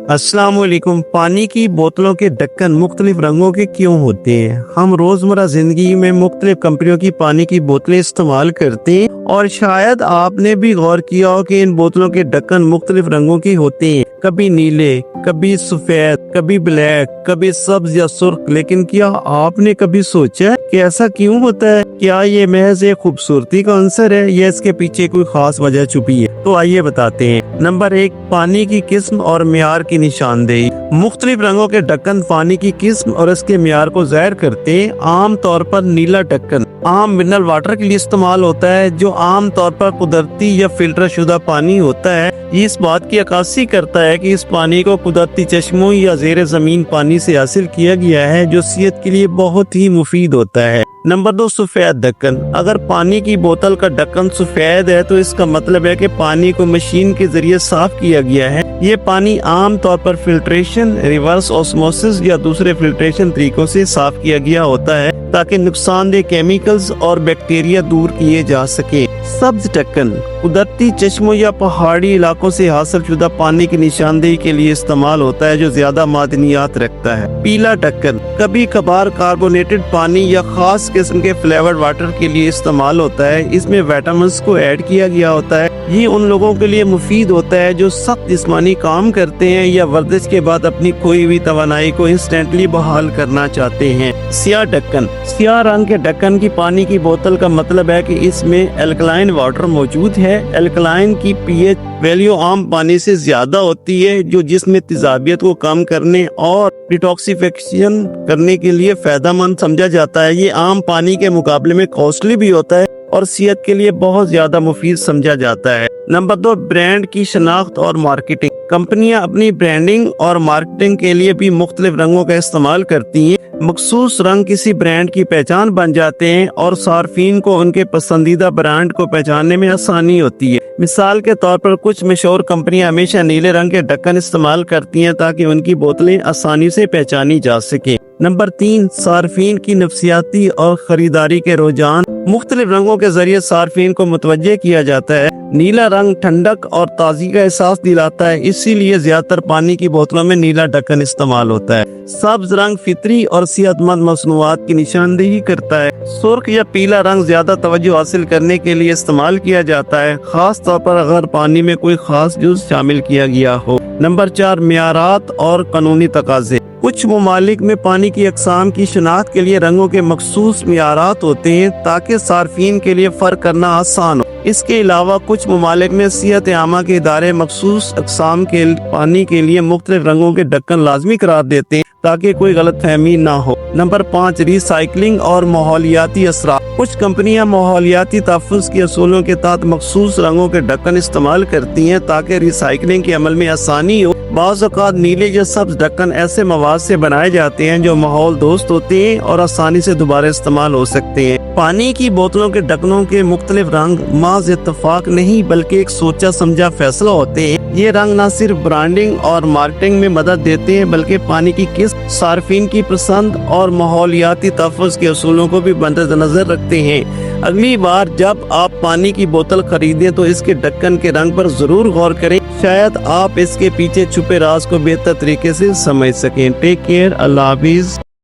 अस्सलाम वालेकुम। पानी की बोतलों के ढक्कन मुख्तलिफ रंगों के क्यों होते हैं? हम रोजमर्रा जिंदगी में मुख्तलिफ कंपनियों की पानी की बोतलें इस्तेमाल करते हैं और शायद आपने भी गौर किया हो कि इन बोतलों के ढक्कन मुख्तलिफ रंगों के होते हैं, कभी नीले, कभी सफेद, कभी ब्लैक, कभी सब्ज या सुर्ख। लेकिन क्या आपने कभी सोचा कि ऐसा क्यों होता है? क्या ये महज एक खूबसूरती का अंसर है या इसके पीछे कोई खास वजह छुपी है? तो आइए बताते हैं। नंबर 1, पानी की किस्म और मियार की निशानदेही। मुख्तलिफ रंगों के ढक्कन पानी की किस्म और इसके मियार को जाहिर करते हैं। आम तौर पर नीला ढक्कन आम मिनरल वाटर के लिए इस्तेमाल होता है, जो आम तौर पर कुदरती या फिल्टर शुदा पानी होता है। ये इस बात की अक्कासी करता है कि इस पानी को कुदरती चश्मों या ज़ेरे ज़मीन पानी से हासिल किया गया है, जो सेहत के लिए बहुत ही मुफीद होता है। नंबर 2, सफेद ढक्कन। अगर पानी की बोतल का ढक्कन सफेद है तो इसका मतलब है कि पानी को मशीन के जरिए साफ किया गया है। ये पानी आम तौर पर फिल्ट्रेशन, रिवर्स ऑस्मोसिस या दूसरे फिल्ट्रेशन तरीकों से साफ किया गया होता है ताकि नुकसानदेह केमिकल्स और बैक्टीरिया दूर किए जा सके। सब्ज ढक्कन कुदरती चश्मों या पहाड़ी इलाकों से हासिल शुदा पानी की निशानदेही के लिए इस्तेमाल होता है, जो ज्यादा मादनियात रखता है। पीला ढक्कन कभी कभार कार्बोनेटेड पानी या खास किस्म के फ्लेवर्ड वाटर के लिए इस्तेमाल होता है। इसमें विटामिन को ऐड किया गया होता है। ये उन लोगों के लिए मुफीद होता है जो सख्त जिस्मानी काम करते हैं या वर्जिश के बाद अपनी खोई हुई तवानाई को इंस्टेंटली बहाल करना चाहते हैं। स्याह ढक्कन स्याह रंग के ढक्कन की पानी की बोतल का मतलब है कि इसमें एल्कलाइन वाटर मौजूद है। एल्कलाइन की पीएच वैल्यू आम पानी से ज्यादा होती है, जो जिसमें तेजाबियत को कम करने और डिटॉक्सिफिकेशन करने के लिए फायदेमंद समझा जाता है। ये आम पानी के मुकाबले में कॉस्टली भी होता है और सेहत के लिए बहुत ज्यादा मुफीद समझा जाता है। नंबर 2, ब्रांड की शनाख्त और मार्केटिंग। कंपनियां अपनी ब्रांडिंग और मार्केटिंग के लिए भी मुख्तलिफ रंगों का इस्तेमाल करती हैं। मखसूस रंग किसी ब्रांड की पहचान बन जाते हैं और सार्फिन को उनके पसंदीदा ब्रांड को पहचानने में आसानी होती है। मिसाल के तौर पर कुछ मशहूर कंपनियां हमेशा नीले रंग के ढक्कन इस्तेमाल करती हैं ताकि उनकी बोतलें आसानी से पहचानी जा सके। नंबर 3, सार्फिन की नफसियाती और खरीदारी के रुझान। मुख्तलिफ रंगों के जरिए सार्फिन को मुतवज्जे किया जाता है। नीला रंग ठंडक और ताजगी का एहसास दिलाता है, इसीलिए ज्यादातर पानी की बोतलों में नीला ढक्कन इस्तेमाल होता है। सब्ज रंग फितरी और सेहतमंद मसनूआत की निशानदेही करता है। सुर्ख या पीला रंग ज्यादा तवज्जो हासिल करने के लिए इस्तेमाल किया जाता है, खास तौर पर अगर पानी में कोई खास जुज़ शामिल किया गया हो। नंबर 4, मियारात और कानूनी तकाज़े। कुछ ममालिक में पानी की अक़साम की शनाख्त के लिए रंगों के मखसूस मियारात होते हैं ताकि सार्फिन के लिए फर्क करना आसान हो। इसके अलावा कुछ ममालिक में सेहत आमा के इदारे मखसूस अक़साम के पानी के लिए मुख्तलिफ रंगों के ढक्कन लाजमी करार देते हैं ताकि कोई गलत फहमी ना हो। नंबर 5, रिसाइकलिंग और माहौलियाती असरात। कुछ कंपनियां माहौलियाती तहफ़्फ़ुज़ के असूलों के तहत मखसूस रंगों के ढक्कन इस्तेमाल करती हैं ताकि रिसाइकलिंग के अमल में आसानी हो। बाज़ औक़ात नीले या सब्ज ढक्कन ऐसे मवाद से बनाए जाते हैं जो माहौल दोस्त होते हैं और आसानी से दोबारा इस्तेमाल हो सकते हैं। पानी की बोतलों के ढक्कनों के मुख्तलिफ रंग महज इत्तफाक नहीं बल्कि एक सोचा समझा फैसला होते हैं। ये रंग न सिर्फ ब्रांडिंग और मार्केटिंग में मदद देते हैं बल्कि पानी की किस्म, सार्फिन की पसंद और माहौलियाती तहफ़्फ़ुज़ के असूलों को भी मद्देनज़र रखते हैं। अगली बार जब आप पानी की बोतल खरीदें तो इसके ढक्कन के रंग पर जरूर गौर करें, शायद आप इसके पीछे छुपे राज को बेहतर तरीके से समझ सकें। टेक केयर, अल्लाह हाफिज़।